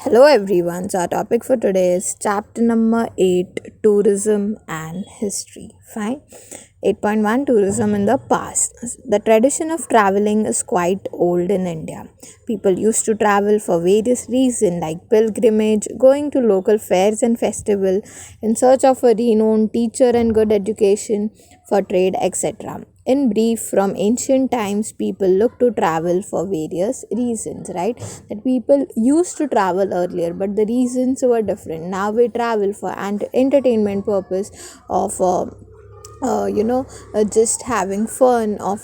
Hello everyone. So our topic for today is chapter number 8, tourism and history. Fine. 8.1, tourism in the past. The tradition of traveling is quite old in India. People used to travel for various reasons like pilgrimage, going to local fairs and festival in search of a renowned teacher and good education, for trade, etc. In brief, from ancient times, people look to travel for various reasons, right? That people used to travel earlier, but the reasons were different. Now we travel for entertainment purpose of, just having fun of.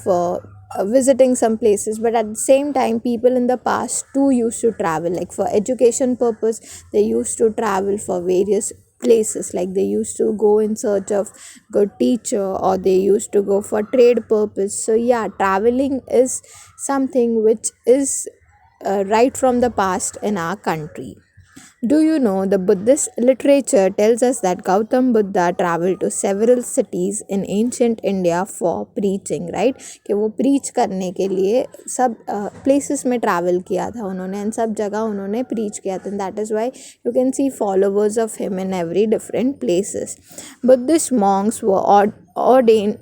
Visiting some places, but at the same time people in the past too used to travel, like for education purpose they used to travel for various places, like they used to go in search of good teacher, or they used to go for trade purpose. So yeah, traveling is something which is right from the past in our country. Do you know the Buddhist literature tells us that Gautam Buddha traveled to several cities in ancient India for preaching, right? कि वो preach करने के लिए सब places में travel किया था उन्होंने, and सब जगह उन्होंने preach किया था. And that is why you can see followers of him in every different places. Buddhist monks were ordained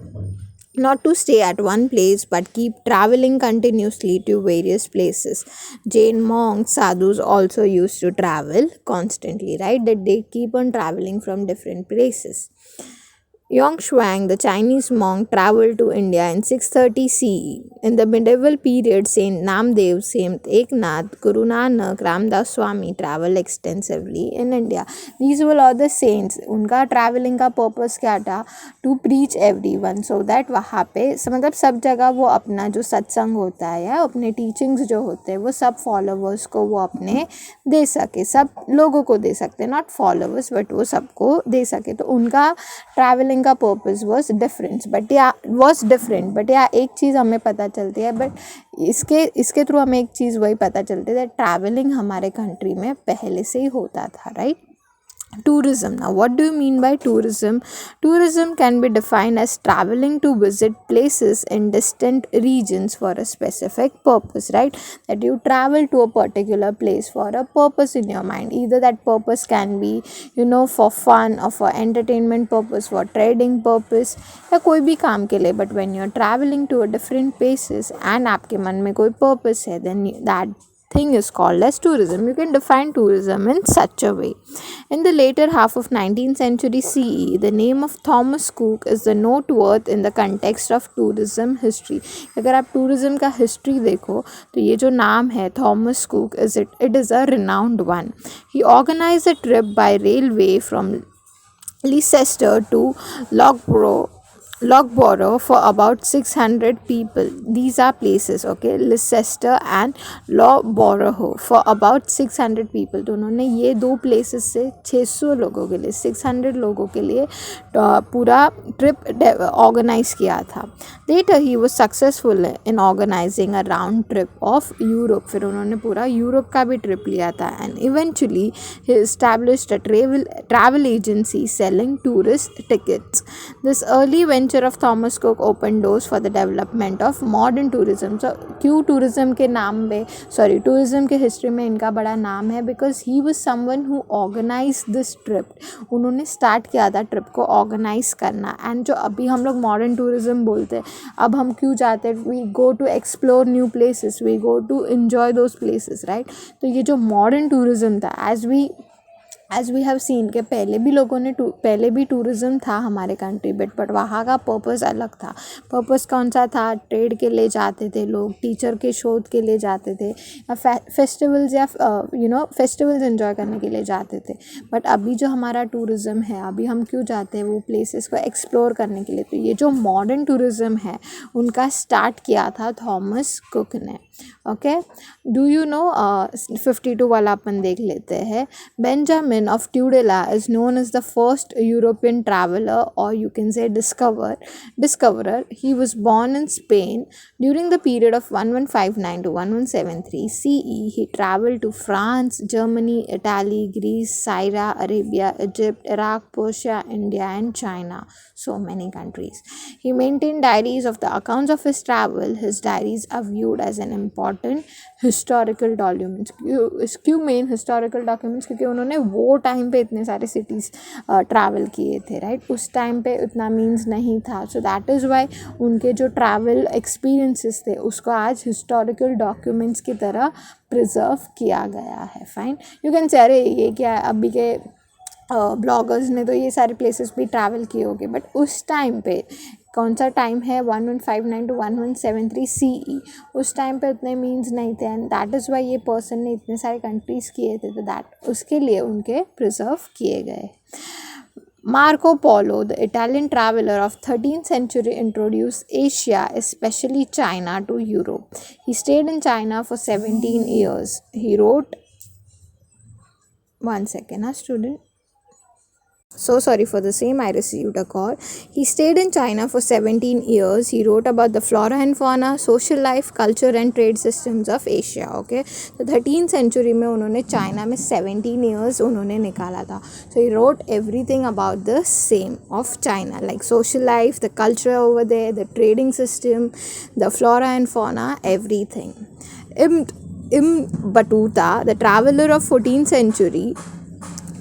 not to stay at one place but keep traveling continuously to various places. Jain monks, sadhus also used to travel constantly, right? That they keep on traveling from different places. Yongshuang, the Chinese monk, traveled to India in 630 CE. In the medieval period, Saint Namdev, Saint Eknath, Guru Nanak, Ramdas Swami traveled extensively in India. These were all the saints. उनका traveling का purpose क्या था? To preach everyone, so that वहाँ पे मतलब सब जगह वो अपना जो सत्संग होता है या अपने teachings जो होते हैं वो सब followers को वो अपने दे सके, सब लोगों को दे सकते, नॉट फॉलोअर्स बट वो सबको दे सके. तो उनका ट्रैवलिंग का पर्पस वॉज डिफरेंट बट या एक चीज़ हमें पता चलती है, बट इसके थ्रू हमें एक चीज़ वही पता चलती है, ट्रैवलिंग हमारे कंट्री में पहले से ही होता था, right? Tourism. Now, what do you mean by tourism? Tourism can be defined as traveling to visit places in distant regions for a specific purpose, right? That you travel to a particular place for a purpose in your mind. Either that purpose can be, for fun or for entertainment purpose, for trading purpose, या कोई भी काम के लिए. But when you're traveling to a different places and आपके मन में कोई purpose है, then that thing is called as tourism. You can define tourism in such a way. In the later half of 19th century CE, the name of Thomas Cook is the noteworthy in the context of tourism history. अगर आप tourism का history देखो तो ये जो नाम है Thomas Cook, it is a renowned one. He organized a trip by railway from Leicester to Loughborough for about 600 people. These are places, okay? Leicester and Loughborough for about 600 people. तो उन्होंने ये दो places से 600 लोगों के लिए, 600 लोगों के लिए पूरा trip organize किया था. Later he was successful in organizing a round trip of Europe. फिर उन्होंने पूरा यूरोप का भी ट्रिप लिया था. And eventually he established a travel agency selling tourist tickets. This early venture of Thomas Cook opened doors for the development of modern tourism. So क्यों tourism के नाम में tourism के history में इनका बड़ा नाम है? Because he was someone who organized this trip. उन्होंने start किया था ट्रिप को organize करना. And जो अभी हम लोग modern tourism बोलते हैं, अब हम क्यों जाते हैं? We go to explore new places, we go to enjoy those places, right? तो ये जो modern tourism था, as we have seen कि पहले भी टूरिज़म था हमारे कंट्री, बट वहाँ का पर्पस अलग था. पर्पस कौन सा था? ट्रेड के लिए जाते थे लोग, टीचर के शोध के लिए जाते थे, या फेस्टिवल्स या फेस्टिवल्स एंजॉय करने के लिए जाते थे. बट अभी जो हमारा टूरिज़म है, अभी हम क्यों जाते हैं? वो प्लेसेस को एक्सप्लोर करने के लिए. तो ये जो मॉडर्न टूरिज़म है उनका स्टार्ट किया था थॉमस कुक ने. ओके, डू यू नो 52 वाला अपन देख लेते हैं. Benjamin of Tudela is known as the first European traveler, or you can say discoverer. He was born in Spain during the period of 1159 to 1173 CE. He traveled to France, Germany, Italy, Greece, Syria, Arabia, Egypt, Iraq, Persia, India and China. So many countries. He maintained diaries of the accounts of his travel. His diaries are viewed as an important historical documents. क्यों main historical documents? क्योंकि उन्होंने वो time पे इतने सारे cities travel किए थे, right? उस टाइम पे उतना मीन्स नहीं था, सो दैट इज़ वाई उनके जो ट्रैवल एक्सपीरियंसेस थे उसको आज हिस्टोरिकल डॉक्यूमेंट्स की तरह प्रिजर्व किया गया है। फाइन, यू कैन से अरे ये क्या है, अभी के ब्लॉगर्स ने तो ये सारे प्लेसेस भी ट्रैवल किए होंगे, बट उस टाइम पे कौन सा टाइम है 1159 टू 1173 CE, उस टाइम पे उतने मीन्स नहीं थे, एंड दैट इज़ वाई ये पर्सन ने इतने सारे कंट्रीज़ किए थे, तो दैट उसके लिए उनके प्रिजर्व किए गए। Marco Polo, the Italian traveler of 13th century, introduced Asia, especially China, to Europe. He stayed in China for 17 years. He wrote, one second, student. So sorry for the same, I received a call. He stayed in China for 17 years. He wrote about the flora and fauna, social life, culture and trade systems of Asia. Okay, तो 13th century में उन्होंने China में 17 years उन्होंने निकाला था. So he wrote everything about the same of China, like social life, the culture over there, the trading system, the flora and fauna, everything. Ibn Battuta, the traveler of 14th century,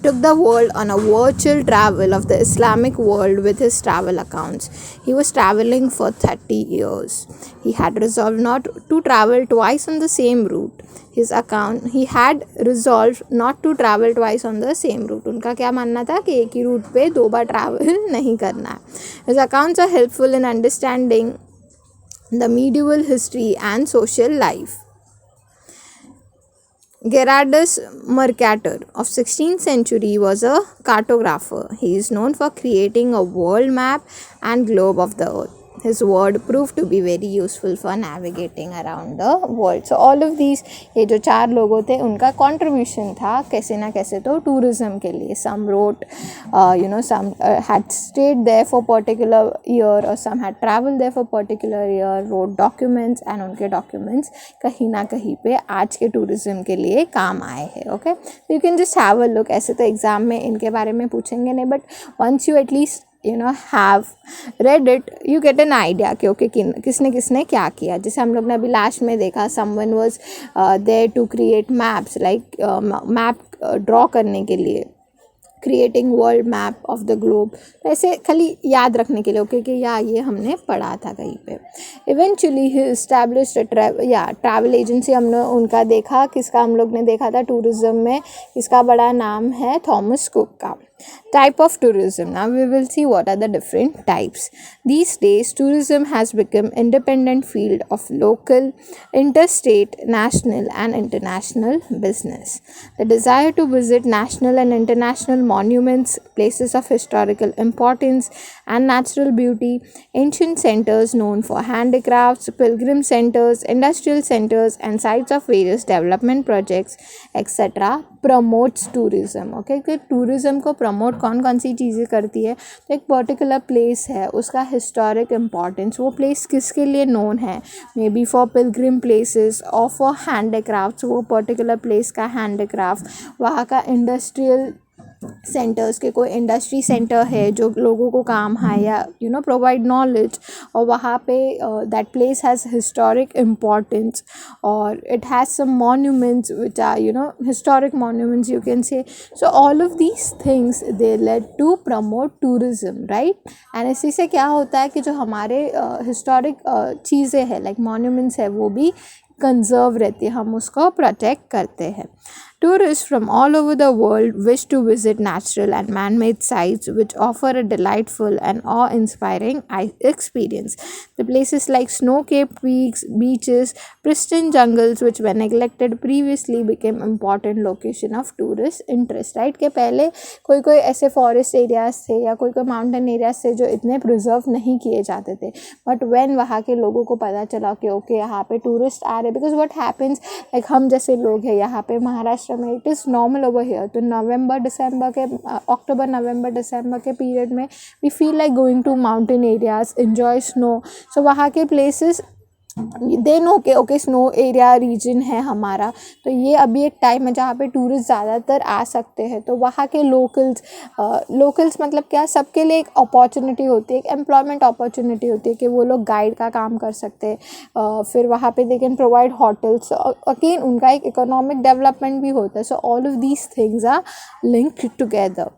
took the world on a virtual travel of the Islamic world with his travel accounts. He was traveling for 30 years. He had resolved not to travel twice on the same route. He had resolved not to travel twice on the same route. उनका क्या मानना था कि एक ही root पे दो बार travel नहीं करना है. His accounts are helpful in understanding the medieval history and social life. Gerardus Mercator of 16th century was a cartographer. He is known for creating a world map and globe of the earth. His word proved to be very useful for navigating around the world. So all of these, ये जो चार लोगों थे उनका contribution था कैसे ना कैसे तो tourism के लिए. Some wrote, some had stayed there for particular year, or some had traveled there for particular year, wrote documents, and उनके documents कहीं ना कहीं पे आज के tourism के लिए काम आए हैं. Okay, so you can just have a look. ऐसे तो एग्ज़ाम में इनके बारे में पूछेंगे नहीं, but once you at least have read it, you get an idea कि ओके किसने किसने क्या किया. जैसे हम लोग ने अभी लास्ट में देखा, someone was there to create maps, like map draw करने के लिए, creating world map of the globe. ऐसे खाली याद रखने के लिए, ओके कि ये हमने पढ़ा था कहीं पे. इवेंचुअली ही इस्टेब्लिश्ड ट्रैवल एजेंसी. हमने उनका देखा, किसका हम लोग ने देखा था टूरिज़्म में, इसका बड़ा नाम है थॉमस कुक का. Type of tourism. Now we will see what are the different types. These days tourism has become independent field of local, interstate, national and international business. The desire to visit national and international monuments, places of historical importance and natural beauty, ancient centers known for handicrafts, pilgrim centers, industrial centers and sites of various development projects, etc. promotes tourism. Okay, कि tourism को promote कौन कौन सी चीज़ें करती है. तो एक particular place है, उसका हिस्टोरिक इम्पॉर्टेंस, वो प्लेस किसके लिए नोन है, may be for Pilgrim places और फॉर हैंडीक्राफ्ट्स. वो पर्टिकुलर प्लेस का हैंडीक्राफ्ट, वहाँ का इंडस्ट्रियल सेंटर्स के कोई इंडस्ट्री सेंटर है जो लोगों को काम है या प्रोवाइड नॉलेज, और वहाँ पे that place has historic importance और it has some monuments which are historic monuments you can say. So all of these things they led to promote tourism, right. And इसी से क्या होता है कि जो हमारे हिस्टोरिक चीज़ें हैं लाइक मॉन्यूमेंट्स है वो भी कंजर्व रहती है, हम उसको प्रोटेक्ट करते हैं. Tourists from all over the world wish to visit natural and man-made sites which offer a delightful and awe-inspiring experience. The places like snow-capped peaks, beaches, pristine jungles which were neglected previously became important location of tourist interest. Right? के पहले कोई ऐसे forest areas थे या कोई mountain areas थे जो इतने preserve नहीं किए जाते थे. But when वहाँ के लोगों को पता चला कि ओके यहाँ पे tourist आ रहे, because what happens like हम जैसे लोग हैं यहाँ पे महाराष्ट्र में, it is normal over here. तो अक्टूबर नवंबर दिसंबर के पीरियड में we feel like going to mountain areas, enjoy snow. So वहाँ के प्लेसेस दे नो के ओके स्नो एरिया रीजन है हमारा, तो ये अभी एक टाइम है जहाँ पे टूरिस्ट ज़्यादातर आ सकते हैं। तो वहाँ के लोकल्स मतलब क्या, सबके लिए एक अपॉर्चुनिटी होती है, एक एम्प्लॉयमेंट अपॉर्चुनिटी होती है कि वो लोग गाइड का काम कर सकते हैं। फिर वहाँ पे they can provide hotels, again उनका एक इकोनॉमिक डेवलपमेंट भी होता है। So all of these things are linked together.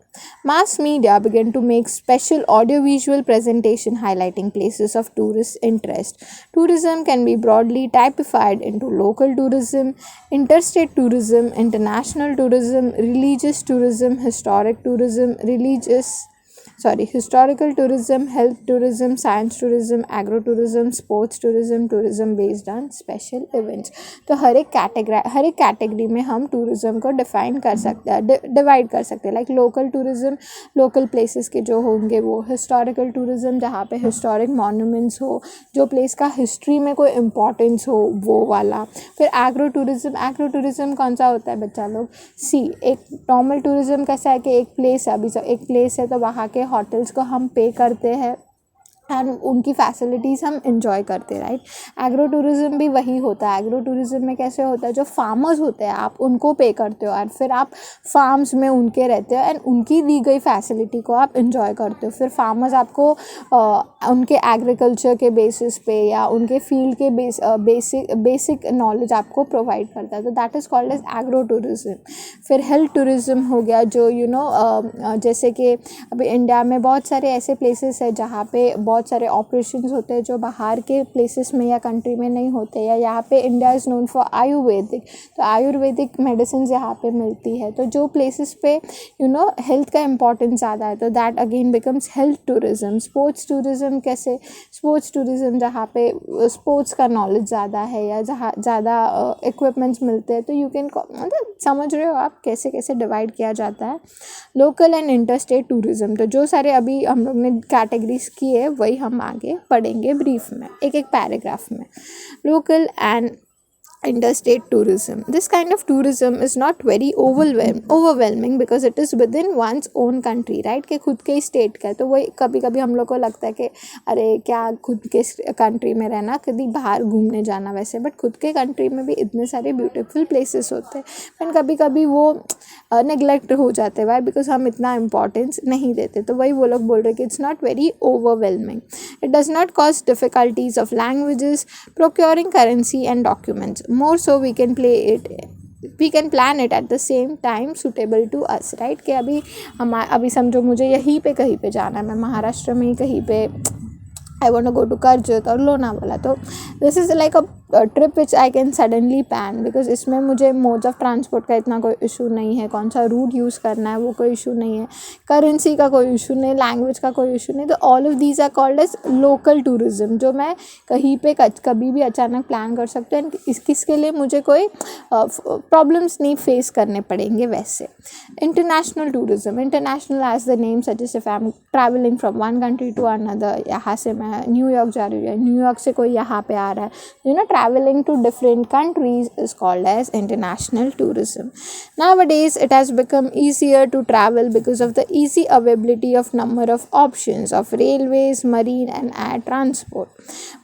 Mass media began to make special audiovisual presentation highlighting places of tourist interest. Tourism can be broadly typified into local tourism, interstate tourism, international tourism, religious tourism, historical tourism, health tourism, science tourism, agro-tourism, sports tourism, tourism based on special events. तो हर एक category में हम tourism को define कर सकते हैं, divide कर सकते हैं। Like local tourism, local places के जो होंगे वो, हिस्टोरिकल टूरिज़्म जहाँ पे हिस्टोरिक मॉन्यूमेंट्स हो, जो प्लेस का हिस्ट्री में कोई इम्पोर्टेंस हो वो वाला। फिर एग्रो टूरिज़्म कौन सा होता है बच्चा लोग, एक नॉर्मल टूरिज़्म कैसा है कि एक प्लेस है तो वहाँ के होटल्स को हम पे करते हैं एंड उनकी फैसिलिटीज़ हम इंजॉय करते हैं, राइट। एग्रो टूरिज़्म भी वही होता है। एग्रो टूरिज़्म में कैसे होता है, जो फार्मर्स होते हैं आप उनको पे करते हो और फिर आप फार्म्स में उनके रहते हो एंड उनकी दी गई फैसिलिटी को आप इंजॉय करते हो। फिर फार्मर्स आपको उनके एग्रीकल्चर के बेसिस पे या उनके फील्ड के बेसिक नॉलेज आपको प्रोवाइड करता है, तो that is called as agro tourism. फिर हेल्थ टूरिज़्म हो गया, जो जैसे कि अभी इंडिया में बहुत सारे ऐसे प्लेसेस है जहाँ पे बहुत सारे ऑपरेशंस होते हैं जो बाहर के प्लेसेस में या कंट्री में नहीं होते, या यहाँ पे India is known for Ayurvedic, तो आयुर्वेदिक मेडिसिन यहाँ पे मिलती है। तो जो प्लेसेस पे हेल्थ का इम्पोर्टेंस ज़्यादा है तो that again becomes health tourism. Sports tourism कैसे, स्पोर्ट्स टूरिज़्म जहाँ पे स्पोर्ट्स का नॉलेज ज़्यादा है या जहाँ ज़्यादा इक्विपमेंट्स मिलते हैं, तो यू कैन, मतलब समझ रहे हो आप कैसे कैसे डिवाइड किया जाता है। लोकल एंड इंटरस्टेट टूरिज़्म, तो जो सारे अभी हम लोग ने कैटेगरीज की है वही हम आगे पढ़ेंगे ब्रीफ में, एक एक पैराग्राफ में। Local and interstate tourism, this kind of tourism is not very overwhelming because it is within one's own country, right, कि खुद के स्टेट का है। तो वही कभी कभी हम लोग को लगता है कि अरे क्या खुद के कंट्री में रहना, कभी बाहर घूमने जाना वैसे, बट खुद के कंट्री में भी इतने सारे ब्यूटीफुल प्लेसेस होते हैं, बट कभी कभी वो नेग्लेक्ट हो जाते हैं। वाई, बिकॉज हम इतना इम्पोर्टेंस नहीं देते। तो वही वो लोग बोल रहे कि it's not very overwhelming, it does not cause difficulties of languages, procuring currency and documents, more so we can plan it at the same time suitable to us, right। कि अभी समझो मुझे यहीं पे कहीं पे जाना है, मैं महाराष्ट्र में ही कहीं पे I want to go to Karjat और लोनावाला, तो this is like a trip which I can suddenly plan, because इसमें मुझे मोड्स ऑफ ट्रांसपोर्ट का इतना कोई इशू नहीं है, कौन सा रूट यूज़ करना है वो कोई इशू नहीं है, करेंसी का कोई इशू नहीं, लैंग्वेज का कोई इशू नहीं। तो all of these are called as local tourism, जो मैं कहीं पे कभी भी अचानक प्लान कर सकते हैं, किसके लिए मुझे कोई प्रॉब्लम्स नहीं फेस करने पड़ेंगे वैसे। International tourism, international as the name suggest, if I am travelling from one country to another, यहाँ से मैं न्यूयॉर्क जा रही हूँ, न्यूयॉर्क से कोई यहाँ पे आ रहा है, traveling to different countries is called as international tourism. Nowadays it has become easier to travel because of the easy availability of number of options of railways, marine and air transport.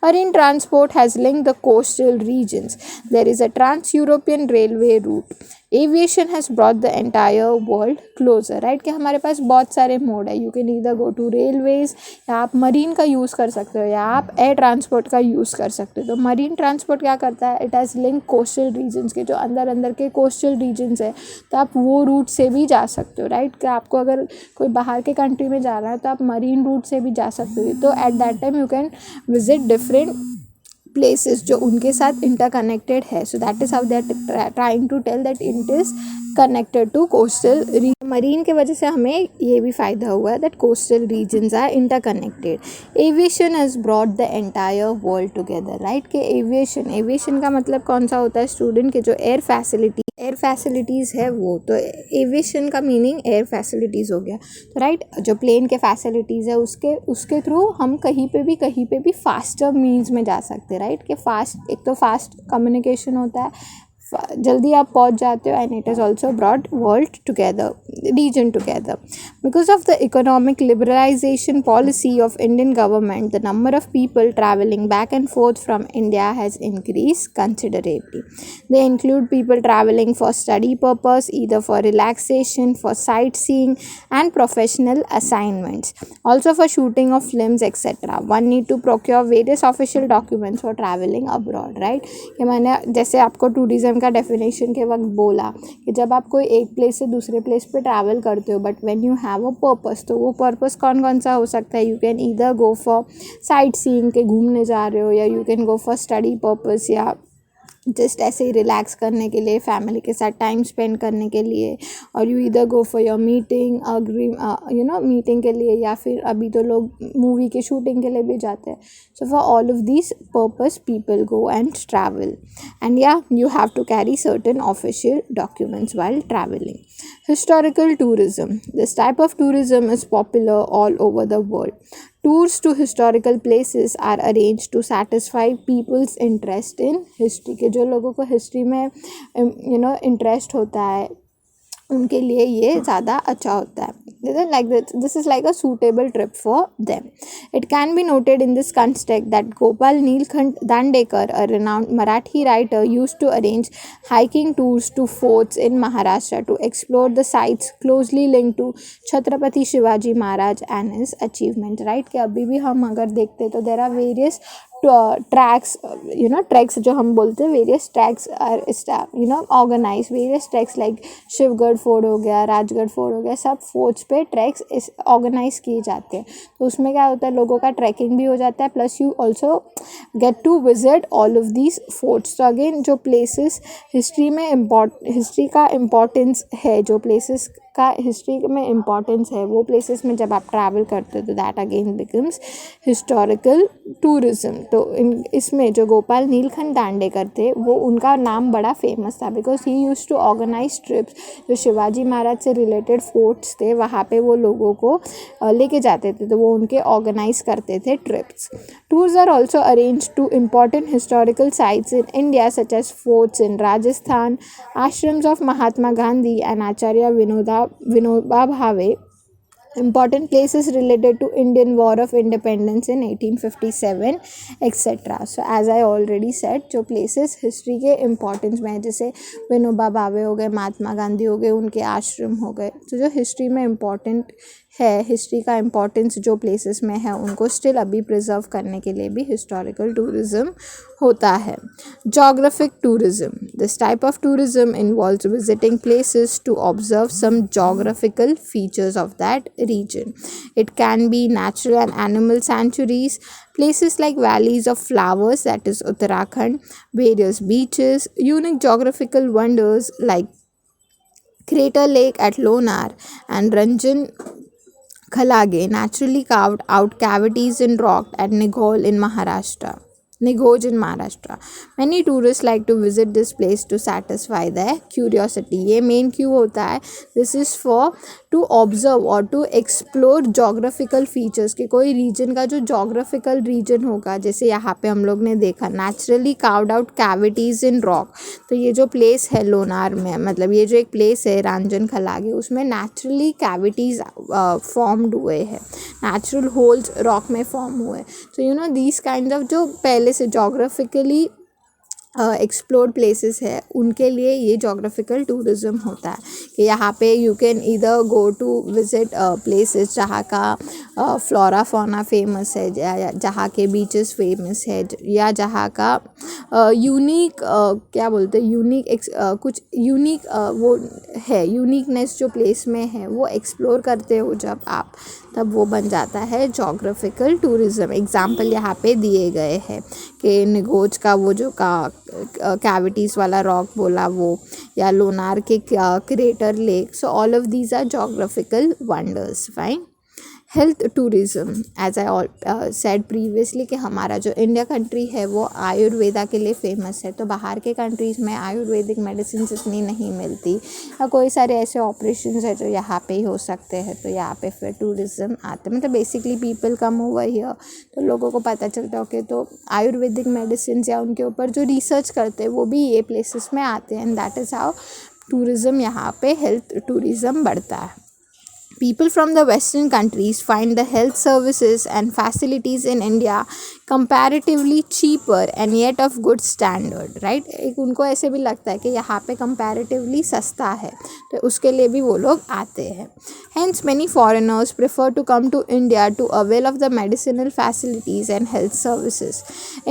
Marine transport has linked the coastal regions. There is a trans-European railway route. Aviation has brought the entire world closer, right, कि हमारे पास बहुत सारे mode है, you can either go to railways, या आप marine का use कर सकते हो, या आप एयर ट्रांसपोर्ट का यूज़ कर सकते हो। तो मरीन ट्रांसपोर्ट क्या करता है, it has link coastal regions के, जो अंदर के कोस्टल रीजन्स है, तो आप वो रूट से भी जा सकते हो, राइट। कि आपको अगर कोई बाहर के कंट्री में जा रहा है तो आप मरीन रूट से भी जा सकते हो। तो at that time you can visit different places जो उनके साथ इंटरकनेक्टेड है। So that is how they are trying to tell that it is connected to coastal marine के वजह से हमें ये भी फ़ायदा हुआ है that coastal regions are interconnected. Aviation has brought the entire world together, right. कि एविएशन का मतलब कौन सा होता है स्टूडेंट, के जो एयर फैसिलिटीज़ है वो, तो एविएशन का मीनिंग एयर फैसिलिटीज़ हो गया, तो राइट। जो प्लेन के फैसिलिटीज़ है उसके थ्रू हम कहीं पे भी फास्टर मीन्स में जा सकते हैं, राइट। कि फास्ट, एक तो फास्ट कम्युनिकेशन होता है, जल्दी आप पहुंच जाते हो, and it is also brought world together, region together. Because of the economic liberalization policy of Indian government, the number of people traveling back and forth from India has increased considerably. They include people traveling for study purpose, either for relaxation, for sightseeing, and professional assignments, also for shooting of films, etc. One need to procure various official documents for traveling abroad, right? कि मैंने जैसे आपको tourism का definition के वक्त बोला कि जब आप कोई एक प्लेस से दूसरे प्लेस पे ट्रैवल करते हो, but when you have a purpose, तो वो पर्पस कौन कौन सा हो सकता है? You can either go for sight seeing के घूमने जा रहे हो, या you can go for study purpose, या जस्ट ऐसे ही रिलैक्स करने के लिए, फैमिली के साथ टाइम स्पेंड करने के लिए, और यू इधर go for your meeting meeting के लिए, या फिर अभी तो लोग मूवी के शूटिंग के लिए भी जाते हैं. So for all of this purpose people go and travel, and या you have to carry certain official documents while traveling. Historical tourism. This type of tourism is popular all over the world. Tours to historical places are arranged to satisfy people's interest in history. के जो लोगों को history में interest होता है, उनके लिए ये ज़्यादा अच्छा होता है. This is like a suitable trip for them. It can be noted in this context that Gopal Nilkant Dandekar, a renowned Marathi writer, used to arrange hiking tours to forts in Maharashtra to explore the sites closely linked to Chhatrapati Shivaji Maharaj and his achievements. Right? कि अभी भी हम अगर देखते तो there are various tracks, treks जो हम बोलते हैं, various tracks are organize, various tracks like Shivgadh fort हो गया, राजगढ़ फोर्ट हो गया, सब फोर्ट्स पे ट्रैक्स ऑर्गेनाइज किए जाते हैं. तो उसमें क्या होता है, लोगों का ट्रैकिंग भी हो जाता है, plus you also get to visit all of these forts. तो अगेन जो प्लेसेस हिस्ट्री का इम्पोर्टेंस है, जो प्लेसेस का हिस्ट्री में इम्पोर्टेंस है, वो प्लेसेस में जब आप ट्रैवल करते हो तो that again becomes historical tourism. तो इसमें जो गोपाल नीलकंठ दांडेकर थे, वो उनका नाम बड़ा फेमस था because he used to organize trips. जो शिवाजी महाराज से रिलेटेड फोर्ट्स थे, वहाँ पे वो लोगों को लेके जाते थे, तो वो उनके ऑर्गेनाइज करते थे trips. Tours are also arrange to important historical sites in India such as forts in Rajasthan, ashrams of Mahatma Gandhi and Acharya Vinoba Bhave, important places related to Indian War of Independence in 1857, etc. So as I already said, जो places history के importance में है, जैसे विनोबा भावे हो गए, महात्मा गांधी हो गए, उनके आश्रम हो गए, तो जो हिस्ट्री में important है, हिस्ट्री का इम्पोर्टेंस जो प्लेसेस में है, उनको स्टिल अभी प्रिजर्व करने के लिए भी हिस्टोरिकल टूरिज्म होता है. Geographic tourism. This type of tourism involves visiting places to observe some geographical features of that region. It can be natural and animal sanctuaries, places like valleys of flowers, that is Uttarakhand, various beaches, unique geographical wonders like Crater Lake at Lonar and Ranjan Khalage, naturally carved out cavities in rock at Nighol in Maharashtra. Nighoj in Maharashtra. Many tourists like to visit this place to satisfy their curiosity. ये main क्यों होता है? This is for to observe or to explore geographical features. कि कोई region का जो geographical region होगा, जैसे यहाँ पे हम लोग ने देखा naturally carved out cavities in rock. तो ये जो place है लोनार में, मतलब ये जो एक place है रंजन खलागे, उसमें naturally cavities formed हुए हैं, natural holes rock में form हुए. So these kinds of जो पहले से जोग्राफिकली एक्सप्लोर्ड प्लेसेस है, उनके लिए ये जोग्राफिकल टूरिज़्म होता है कि यहाँ पे you can either go to visit places जहाँ का फ्लोरा फौना फेमस है, जहाँ के बीचेस फेमस है, या जहाँ का यूनिक क्या बोलते हैं, यूनिक कुछ यूनिक वो है, यूनिकनेस जो प्लेस में है वो एक्सप्लोर करते हो जब आप, तब वो बन जाता है जोग्राफिकल टूरिज़्म. एग्जाम्पल यहाँ पे दिए गए हैं कि निगोज का वो जो कैविटीज़ वाला रॉक बोला वो, या लोनार के crater lake. So all of these are geographical wonders. Fine. Health tourism, as I said previously कि हमारा जो इंडिया कंट्री है वो आयुर्वेदा के लिए फेमस है, तो बाहर के कंट्रीज़ में आयुर्वेदिक मेडिसिन इतनी नहीं मिलती, या कोई सारे ऐसे ऑपरेशंस है जो यहाँ पे ही हो सकते हैं, तो यहाँ पे फिर टूरिज़्म आते हैं, मतलब basically people come over here, तो लोगों को पता चलता है ओके, तो आयुर्वेदिक मेडिसिन या उनके ऊपर जो रिसर्च करते हैं वो भी ये प्लेसेस में आते हैं, and that is how tourism यहाँ पे हेल्थ टूरिज़्म बढ़ता है. People from the Western countries find the health services and facilities in India comparatively cheaper and yet of good standard, right? एक उनको ऐसे भी लगता है कि यहाँ पे comparatively सस्ता है, तो उसके लिए भी वो लोग आते हैं. Hence, many foreigners prefer to come to India to avail of the medicinal facilities and health services.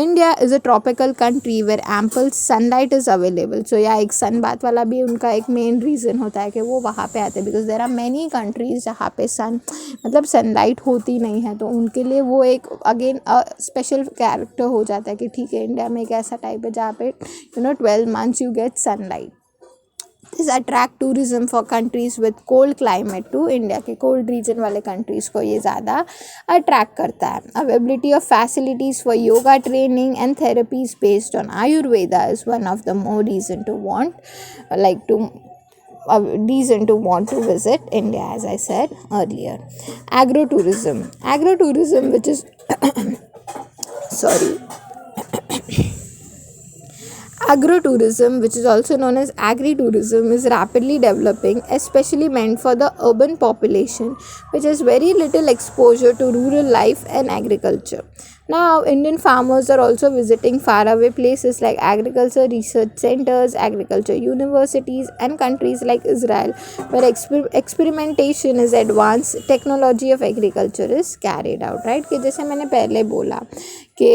India is a tropical country where ample sunlight is available. So या एक सन बात वाला भी उनका एक मेन रीज़न होता है कि वो वहाँ पे आते हैं, because there are many countries जहाँ पे मतलब सनलाइट होती नहीं है, तो उनके लिए वो एक अगेन स्पेशल कैरेक्टर हो जाता है कि ठीक है, इंडिया में एक ऐसा टाइप है जहाँ पे 12 months you get sunlight. This attract tourism for countries with cold climate too. India के कोल्ड रीजन वाले कंट्रीज़ को ये ज़्यादा अट्रैक्ट करता है. Availability of facilities for yoga training and therapies based on Ayurveda is one of the more reason to want to visit India, as I said earlier. Agrotourism, which is Agrotourism, which is also known as agri-tourism, is rapidly developing, especially meant for the urban population, which has very little exposure to rural life and agriculture. Now, Indian farmers are also visiting faraway places like agriculture research centers, agriculture universities, and countries like Israel, where experimentation is advanced, technology of agriculture is carried out, right? कि जैसे मैंने पहले बोला कि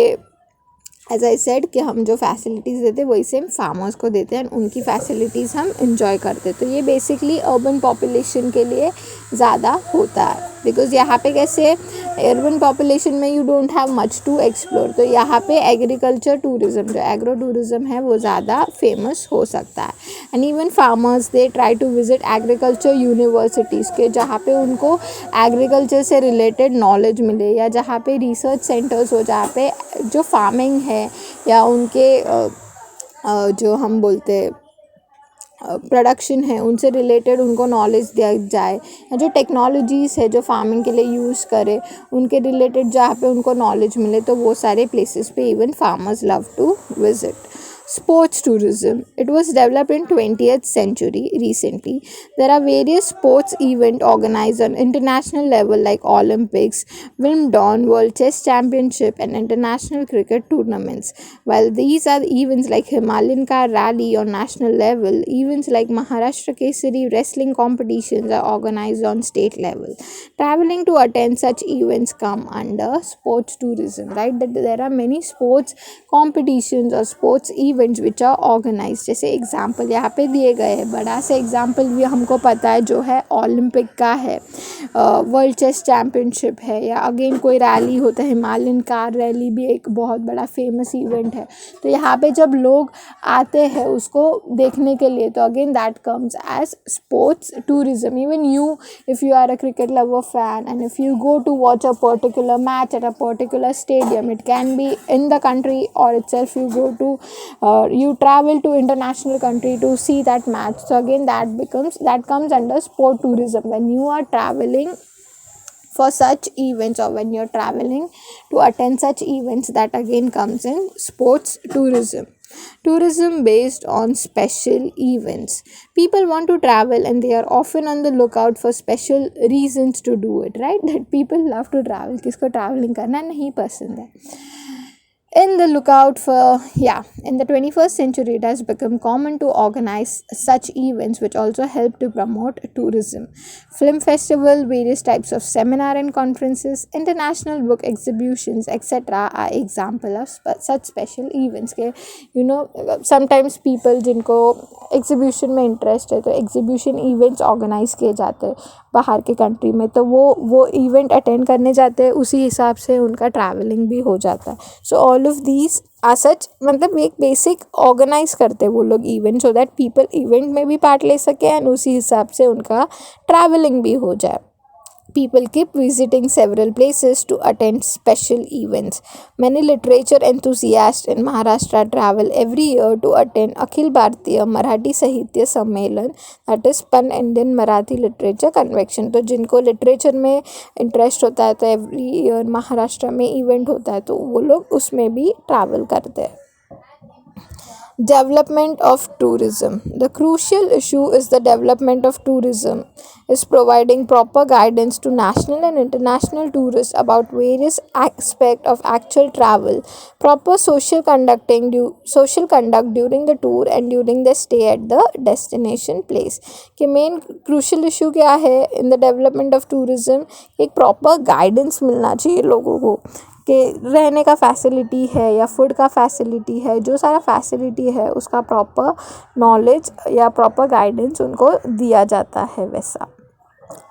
as I said कि हम जो facilities देते हैं वही सेम फार्मर्स को देते हैं, उनकी फैसिलिटीज़ हम इंजॉय करते हैं. तो ये बेसिकली अर्बन पॉपुलेशन के लिए ज़्यादा होता है, बिकॉज यहाँ पे कैसे अर्बन पॉपुलेशन में you don't have much to explore, तो यहाँ पे एग्रीकल्चर टूरिज़्म जो एग्रो टूरिज़्म है वो ज़्यादा फेमस हो सकता है. And even farmers they try to visit agriculture universities के, जहाँ पे उनको एग्रीकल्चर से रिलेटेड नॉलेज मिले, या जहाँ पे रिसर्च सेंटर्स हो जहाँ पे जो फार्मिंग है या उनके जो हम बोलते प्रोडक्शन है उनसे रिलेटेड उनको नॉलेज दिया जाए, या जो टेक्नोलॉजीज़ है जो फार्मिंग के लिए यूज़ करे उनके रिलेटेड जहाँ पे उनको नॉलेज मिले, तो वो सारे प्लेसेस पे even farmers love to visit. Sports tourism. It was developed in 20th century recently. There are various sports events organized on international level like Olympics, Wimbledon, World Chess Championship, and international cricket tournaments. While these are events like Himalayan Car Rally on national level, events like Maharashtra Kesari wrestling competitions are organized on state level. Traveling to attend such events come under sports tourism, right? That there are many sports competitions or sports events which are organized. जैसे example यहाँ पे दिए गए हैं, बड़ा सा example भी हमको पता है जो है ओलंपिक का है, वर्ल्ड चेस चैम्पियनशिप है, या अगेन कोई रैली होता है, हिमालयन कार रैली भी एक बहुत बड़ा फेमस इवेंट है. तो यहाँ पे जब लोग आते हैं उसको देखने के लिए, तो again that comes as sports tourism. Even you if you are a cricket lover fan and if you go to watch a particular match at a particular stadium, it can be in the country or itself you go to you travel to international country to see that match. So again that comes under sport tourism. When you are traveling for such events or when you're traveling to attend such events, that again comes in sports tourism. Tourism based on special events. People want to travel and they are often on the lookout for special reasons to do it, right? That people love to travel. किसको traveling करना नहीं पसंद है. In the 21st century, it has become common to organize such events which also help to promote tourism. Film festival, various types of seminar and conferences, international book exhibitions, etc. are example of such special events. Sometimes people जिनको exhibition में interest है तो exhibition events organise किए जाते हैं बाहर के country में, तो वो इवेंट अटेंड करने जाते हैं, उसी हिसाब से उनका ट्रैवलिंग भी हो जाता है. So all of these are such, मतलब एक बेसिक ऑर्गेनाइज करते हैं वो लोग event, so that people event में भी पार्ट ले सके एंड उसी हिसाब से उनका ट्रैवलिंग भी हो जाए. People keep visiting several places to attend special events. Many literature enthusiasts in Maharashtra travel every year to attend Akhil Bharatiya Marathi Sahitya Sammelan, that is Pan Indian Marathi Literature Convention. तो जिनको literature में interest होता है तो every year Maharashtra में event होता है तो वो लोग उसमें भी ट्रैवल करते हैं. Development of tourism. The crucial issue is the development of tourism is providing proper guidance to national and international tourists about various aspects of actual travel, proper social conduct during the tour and during the stay at the destination place. कि main crucial issue क्या है in the development of tourism, एक proper guidance मिलना चाहिए लोगों को कि रहने का फैसिलिटी है या फूड का फैसिलिटी है, जो सारा फैसिलिटी है उसका प्रॉपर नॉलेज या प्रॉपर गाइडेंस उनको दिया जाता है वैसा.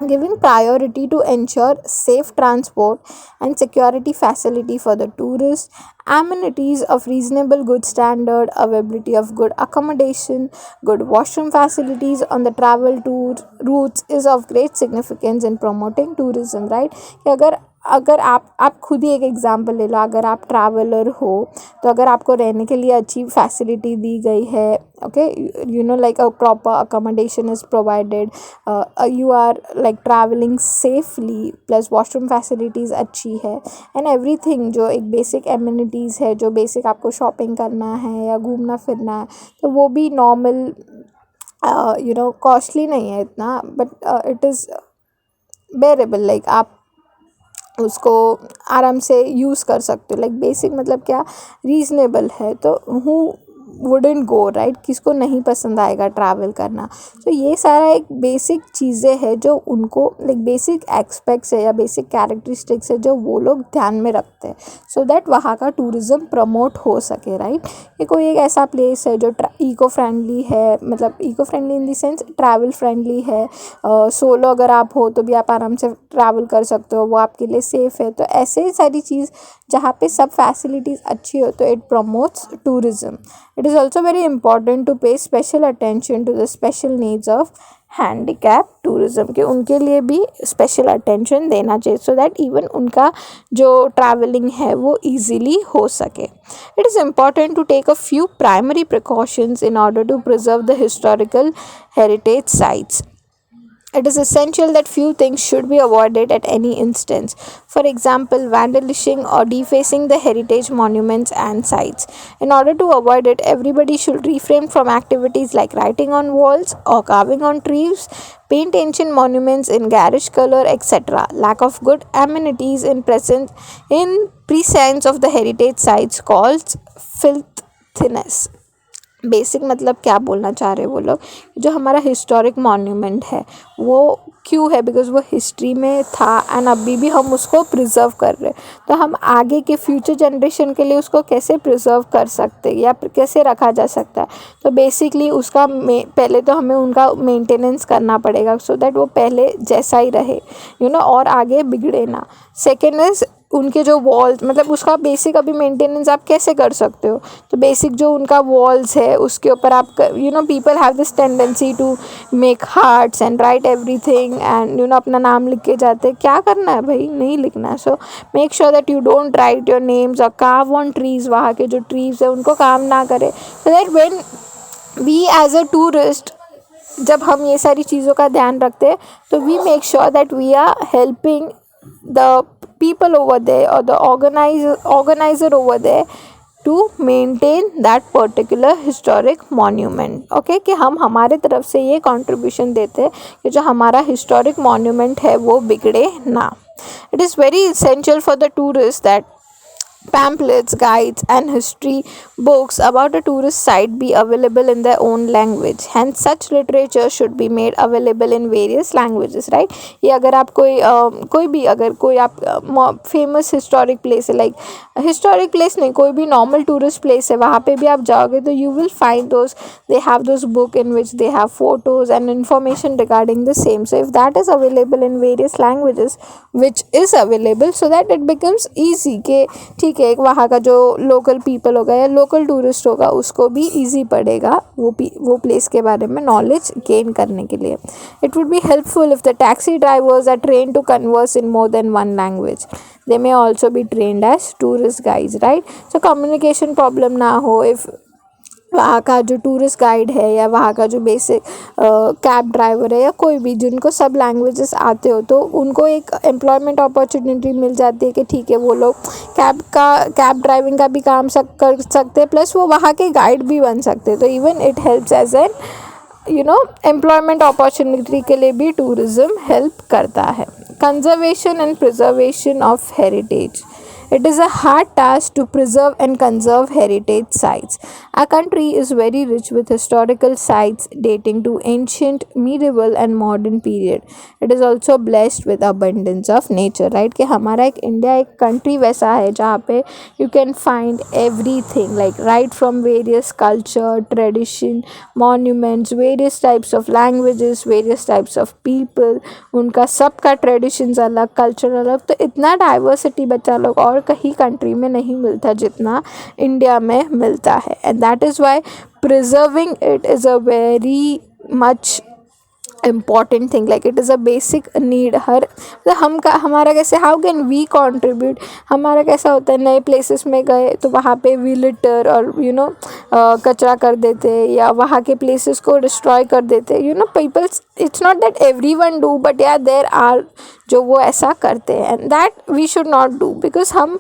Giving priority to ensure safe transport and security facility for the tourists, amenities of reasonable good standard, availability of good accommodation, good washroom facilities on the travel tour routes is of great significance in promoting tourism, right? कि अगर आप खुद ही एक example ले लो, अगर आप traveller हो तो अगर आपको रहने के लिए अच्छी फैसिलिटी दी गई है, okay, you know like a proper accommodation is provided, you are like travelling safely, plus washroom facilities अच्छी है एंड एवरीथिंग, जो एक बेसिक एमिनिटीज़ है, जो बेसिक आपको शॉपिंग करना है या घूमना फिरना है तो वो भी नॉर्मल कॉस्टली नहीं है इतना, बट इट इज़ बेरेबल, लाइक आप उसको आराम से यूज़ कर सकते हो. लाइक बेसिक मतलब क्या, रीज़नेबल है. तो हूँ वुडेंट गो, राइट? किसको नहीं पसंद आएगा ट्रैवल करना. तो ये सारा एक बेसिक चीज़ें हैं जो उनको लाइक बेसिक एस्पेक्ट्स है या बेसिक कैरेक्टरिस्टिक्स है जो वो लोग ध्यान में रखते हैं सो दैट वहाँ का टूरिज़्म प्रमोट हो सके, राइट? ये कोई एक ऐसा प्लेस है जो इको फ्रेंडली है, मतलब eco friendly in the sense travel friendly है, सोलो अगर आप हो तो भी आप आराम से ट्रैवल कर सकते हो, वो आपके लिए सेफ़ है. तो ऐसे सारी चीज़ जहाँ पे सब फैसिलिटीज़ अच्छी हो तो it promotes tourism. It is also very important to pay special attention to the special needs of handicap tourism, कि उनके लिए भी special attention देना चाहिए so that even उनका जो traveling है वो easily हो सके. It is important to take a few primary precautions in order to preserve the historical heritage sites. It is essential that few things should be avoided at any instance. For example, vandalizing or defacing the heritage monuments and sites. In order to avoid it, everybody should refrain from activities like writing on walls or carving on trees, paint ancient monuments in garish color, etc. Lack of good amenities in presence of the heritage sites calls filthiness. Basic मतलब क्या बोलना चाह रहे वो लोग, जो हमारा historic monument है वो क्यों है, बिकॉज वो हिस्ट्री में था एंड अभी भी हम उसको प्रिजर्व कर रहे हैं. तो हम आगे के फ्यूचर जनरेशन के लिए उसको कैसे प्रिजर्व कर सकते हैं या कैसे रखा जा सकता है. तो बेसिकली उसका पहले तो हमें उनका मेंटेनेंस करना पड़ेगा सो दैट वो पहले जैसा ही रहे, और आगे बिगड़े ना. सेकेंड इज़ उनके जो वॉल्स, मतलब उसका बेसिक अभी मेंटेनेंस आप कैसे कर सकते हो. तो बेसिक जो उनका वॉल्स है उसके ऊपर आप people have this tendency to make hearts and write everything and अपना नाम लिख के जाते हैं. क्या करना है भाई, नहीं लिखना है. So make sure that you don't write your names और कार्व ऑन ट्रीज. वहाँ के जो ट्रीज है उनको काम ना करे, so that when we as a tourist जब हम ये सारी चीज़ों का ध्यान रखते हैं तो we make sure that we are helping the people over there or the organizer over there to maintain that particular historic monument. Okay, कि हम हमारे तरफ से ये contribution देते हैं कि जो हमारा historic monument है वो बिगड़े ना. It is very essential for the tourists that pamphlets, guides and history books about a tourist site be available in their own language. Hence such literature should be made available in various languages, right? ये अगर आप कोई आप famous historic place है, like historic place नहीं, कोई भी normal tourist place है, वहाँ पे भी आप जाओगे तो you will find those, they have those book in which they have photos and information regarding the same. So if that is available in various languages which is available, so that it becomes easy कि ठीक है, एक वहाँ का जो local people होगा या local tourist होगा उसको भी ईजी पड़ेगा वो प्लेस के बारे में नॉलेज गेन करने के लिए. It would be helpful if the taxi drivers are train to converse in more than one language. They may also be trained as tourist guides, right? So communication problem ना हो. if वहाँ का जो tourist guide है या वहाँ का जो बेसिक कैब ड्राइवर है या कोई भी जिनको सब लैंग्वेजेस आते हो तो उनको एक एम्प्लॉयमेंट अपॉर्चुनिटी मिल जाती है कि ठीक है वो लोग कैब ड्राइविंग का भी काम कर सकते हैं प्लस वो वहाँ के गाइड भी बन सकते हैं. तो even it helps as an employment opportunity के लिए भी टूरिज़्म हेल्प करता है. Conservation and preservation of heritage. It is a hard task to preserve and conserve heritage sites. Our country is very rich with historical sites dating to ancient, medieval and modern period. It is also blessed with abundance of nature, right? कि हमारा एक India एक country वैसा है जहाँ पे you can find everything like right from various culture, tradition, monuments, various types of languages, various types of people. उनका सबका traditions अलग, culture अलग. तो इतना diversity बच्चा लोग और कहीं कंट्री में नहीं मिलता जितना इंडिया में मिलता है. And that is why preserving it is a very much important thing. Like it is a basic need. हमारा कैसे हाउ कैन वी कॉन्ट्रीब्यूट. हमारा कैसा होता है नए प्लेसेस में गए तो वहाँ पे वी लिटर और कचरा कर देते या वहाँ के प्लेसेस को डिस्ट्रॉय कर देते. Peoples it's not that every one do but yeah there are जो वो ऐसा करते हैं. And that we should not do because हम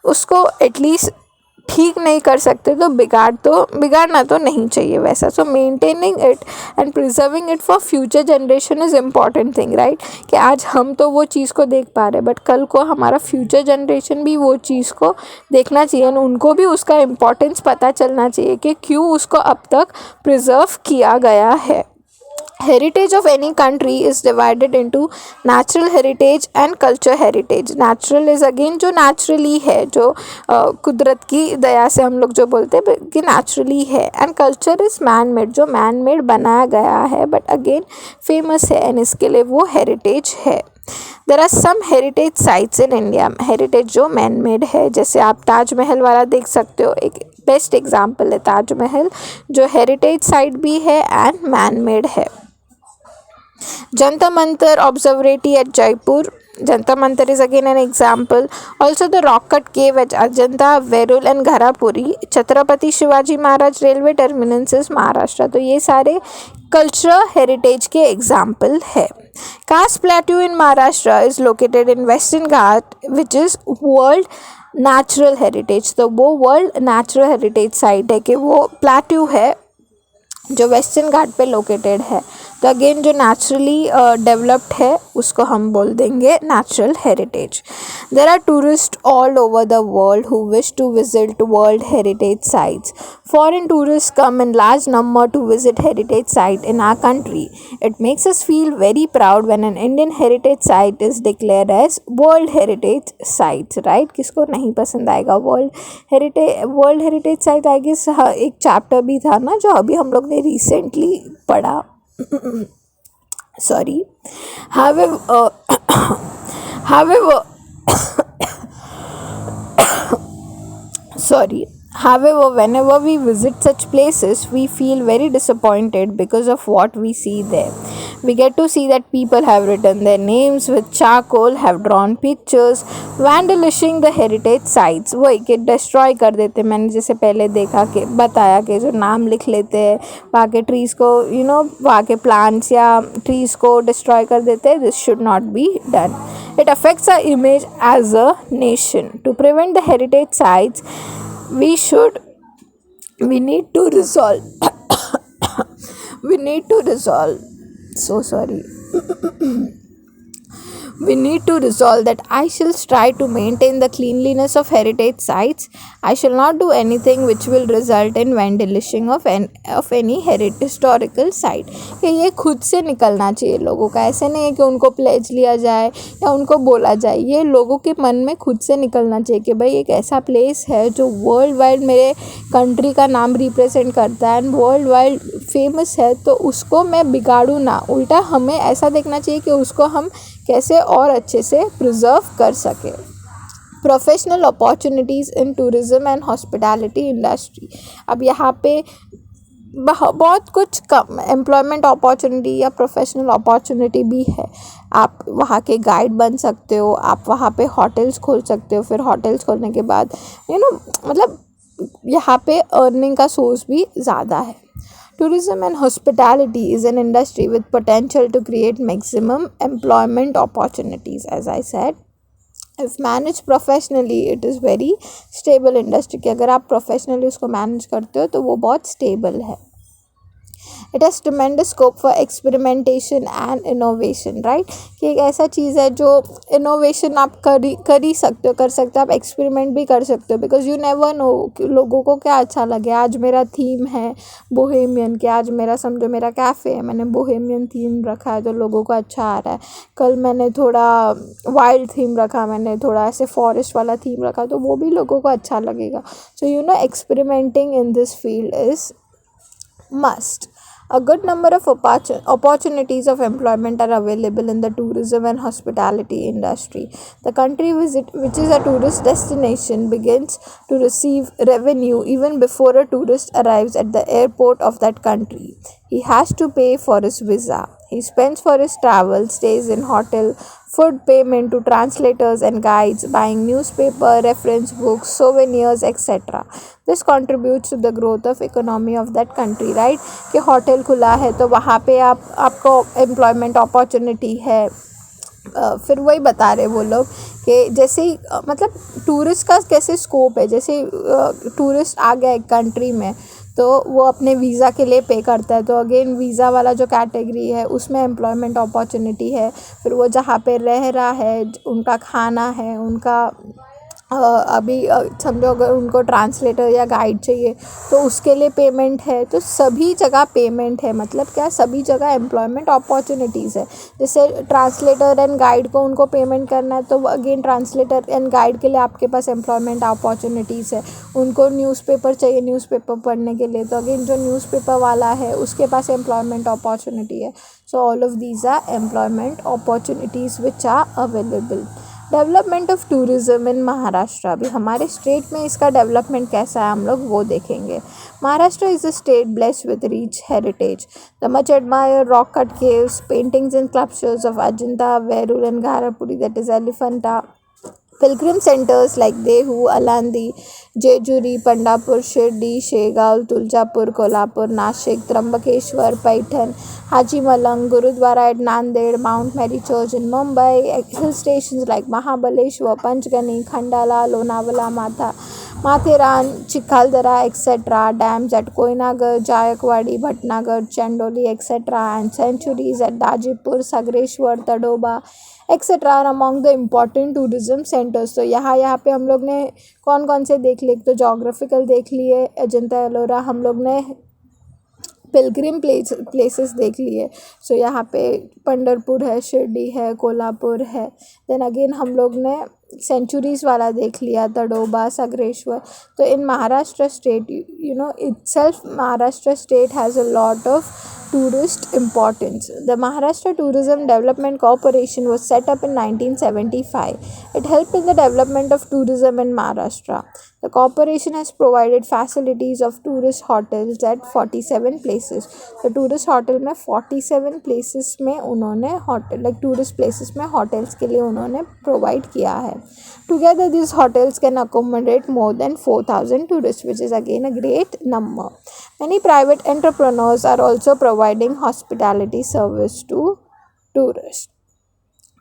उसको एटलीस्ट ठीक नहीं कर सकते तो बिगाड़ना तो नहीं चाहिए वैसा. सो maintaining it and preserving it for future generation is important thing, right? कि आज हम तो वो चीज़ को देख पा रहे बट कल को हमारा फ्यूचर जनरेशन भी वो चीज़ को देखना चाहिए और उनको भी उसका इम्पोर्टेंस पता चलना चाहिए कि क्यों उसको अब तक प्रिजर्व किया गया है. Heritage of any country is divided into natural heritage and culture heritage. Natural is again जो naturally है जो कुदरत की दया से हम लोग जो बोलते हैं कि naturally है. And culture is man made जो man made बनाया गया है but again famous है and इसके लिए वो heritage है. There are some heritage sites in India. Heritage जो man made है जैसे आप ताजमहल वाला देख सकते हो. एक बेस्ट एग्जाम्पल है ताजमहल जो हेरिटेज साइट भी है एंड मैन मेड है. Jantar Mantar Observatory at Jaipur. Jantar Mantar is again an example. Also the rock cut cave at Ajanta, Verul and Gharapuri. Chhatrapati Shivaji Maharaj Railway Terminus is Maharashtra. तो ये सारे cultural heritage के example है. Khas Plateau in Maharashtra is located in Western Ghat which is world natural heritage. तो वो world natural heritage site है कि वो plateau है जो वेस्टर्न घाट पे लोकेटेड है. तो अगेन जो नेचुरली डेवलप्ड है उसको हम बोल देंगे natural heritage. There are tourist all over the world who wish to visit world heritage sites. Foreign tourist come in large number to visit heritage site in our country. It makes us feel very proud when an Indian heritage site is declared as world heritage site, right? किसको नहीं पसंद आएगा world heritage site. I guess एक chapter भी था ना जो अभी हम लोग ने रिसेंटली पढ़ा. Sorry. However, whenever we visit such places, we feel very disappointed because of what we see there. We get to see that people have written their names with charcoal, have drawn pictures, vandalizing the heritage sites. वो एक destroy कर देते. मैंने जैसे पहले बताया कि जो नाम लिख लेते हैं वहाँ के ट्रीज़ को वहाँ के प्लांट्स या ट्रीज़ को डिस्ट्रॉय कर देते हैं. This should not be done. It affects our image as a nation. To prevent the heritage sites, we need to resolve. So sorry. We need to resolve that I shall strive to maintain the cleanliness of heritage sites. I shall not do anything which will result in vandalizing of any historical site. ये खुद से निकलना चाहिए लोगों का. ऐसे नहीं है कि उनको प्लेज लिया जाए या उनको बोला जाए. ये लोगों के मन में खुद से निकलना चाहिए कि भाई एक ऐसा प्लेस है जो वर्ल्ड वाइड मेरे कंट्री का नाम रिप्रेजेंट करता है एंड वर्ल्ड वाइड फेमस है, तो उसको मैं बिगाड़ूँ ना. उल्टा हमें ऐसा देखना चाहिए कि उसको हम कैसे और अच्छे से प्रिजर्व कर सके. Professional opportunities in tourism and hospitality industry. अब यहाँ पे बहुत कुछ कम एम्प्लॉयमेंट अपॉर्चुनिटी या प्रोफेशनल अपॉर्चुनिटी भी है। आप वहाँ के गाइड बन सकते हो, आप वहाँ पे होटल्स खोल सकते हो, फिर होटल्स खोलने के बाद मतलब यहाँ पे अर्निंग का सोर्स भी ज़्यादा है। Tourism and hospitality is an industry with potential to create maximum employment opportunities. As I said, if manage professionally it is very stable industry, कि अगर आप प्रोफेशनली उसको मैनेज करते हो तो वो बहुत स्टेबल है। It has tremendous scope for experimentation and innovation, right, कि एक ऐसा चीज़ है जो इनोवेशन आप कर ही सकते हो, आप एक्सपेरिमेंट भी कर सकते हो, बिकॉज यू नेवर नो लोगों को क्या अच्छा लगे। आज मेरा थीम है बोहेमियन, कि आज मेरा समझो मेरा कैफ़े है, मैंने बोहेमियन थीम रखा है तो लोगों को अच्छा आ रहा है। कल मैंने थोड़ा वाइल्ड थीम रखा, मैंने थोड़ा ऐसे फॉरेस्ट वाला थीम रखा, तो वो भी लोगों को अच्छा लगेगा। So experimenting in this field is must. A good number of opportunities of employment are available in the tourism and hospitality industry. The country which is a tourist destination, begins to receive revenue even before a tourist arrives at the airport of that country. He has to pay for his visa. He spends for his travel, stays in hotel, food, payment to translators and guides, buying newspaper, reference books, souvenirs, etc. This contributes to the growth of economy of that country, right? कि hotel खुला है तो वहाँ पे आपको employment opportunity है। फिर वही बता रहे वो लोग कि जैसे ही मतलब टूरिस्ट का कैसे स्कोप है, जैसे टूरिस्ट आ गया एक कंट्री में तो वो अपने वीज़ा के लिए पे करता है, तो अगेन वीज़ा वाला जो कैटेगरी है उसमें एम्प्लॉयमेंट अपॉर्चुनिटी है। फिर वो जहाँ पे रह रहा है, उनका खाना है, उनका अभी समझो अगर उनको ट्रांसलेटर या गाइड चाहिए तो उसके लिए पेमेंट है। तो सभी जगह पेमेंट है, मतलब क्या, सभी जगह एम्प्लॉयमेंट अपॉर्चुनिटीज़ है। जैसे ट्रांसलेटर एंड गाइड को उनको पेमेंट करना है तो अगेन ट्रांसलेटर एंड गाइड के लिए आपके पास एम्प्लॉयमेंट अपॉर्चुनिटीज़ है। उनको न्यूज़पेपर चाहिए न्यूज़पेपर पढ़ने के लिए, तो अगेन जो न्यूज़पेपर वाला है उसके पास एम्प्लॉयमेंट अपॉर्चुनिटी है। So all of these are employment opportunities which are available. Development of tourism in Maharashtra, अभी हमारे स्टेट में इसका डेवलपमेंट कैसा है हम लोग वो देखेंगे। Maharashtra is a state blessed with rich heritage. The much admire rock cut caves, paintings and sculptures of Ajanta, Verul and Gharapuri, that is Elephanta, pilgrim centers like Dehu, Alandi, Jejuri, Pandapur, Shirdi, Shegaon, Tuljapur, Kolhapur, Nashik, Trambakeshwar, Paitan, Haji Malang, Gurudwara at Nanded, Mount Mary Church in Mumbai, hill stations like Mahabaleshwar, Panchgani, Khandala, Lonavala, Matheran, Chikhaldara, etc., dams at Koinagar, Jayakwadi, Bhatnagar, Chandoli, etc., and sanctuaries at Dajipur, Sagreshwar, Tadoba, et cetera are among the important tourism centres. तो यहाँ पे हम लोग ने कौन कौन से देख लिए, तो जोग्राफिकल देख लिए अजंता एलोरा, हम लोग ने पिलग्रिम प्लेसेस देख लिए। सो यहाँ पे पंढरपुर है, शिरडी है, कोल्हापुर है। देन अगेन हम लोग ने सेंचुरीज़ वाला देख लिया, तडोबा, सग्रेश्वर। तो in Maharashtra state itself Maharashtra state has a lot of tourist importance. The Maharashtra Tourism Development Corporation was set up in 1975. It helped in the development of tourism in Maharashtra. The corporation has provided facilities of tourist hotels at 47 places. The tourist hotel में 47 places में उन्होंने hotel like tourist places में hotels के लिए उन्होंने provide किया है। Together these hotels can accommodate more than 4,000 tourists, which is again a great number. Many private entrepreneurs are also providing hospitality service to tourists.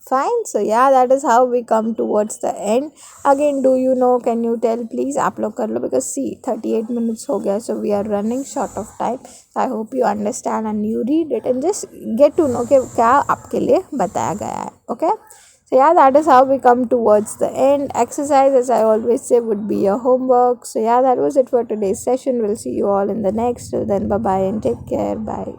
Fine. So yeah, that is how we come towards the end. Again, do you know, can you tell please, आप लोग कर लो, because see 38 minutes हो गया, so we are running short of time. So I hope you understand and you read it and just get to know कि क्या आपके लिए बताया गया है. Okay. So yeah, that is how we come towards the end. Exercise, as I always say, would be your homework. So yeah, that was it for today's session. We'll see you all in the next. Till then, bye bye and take care. Bye.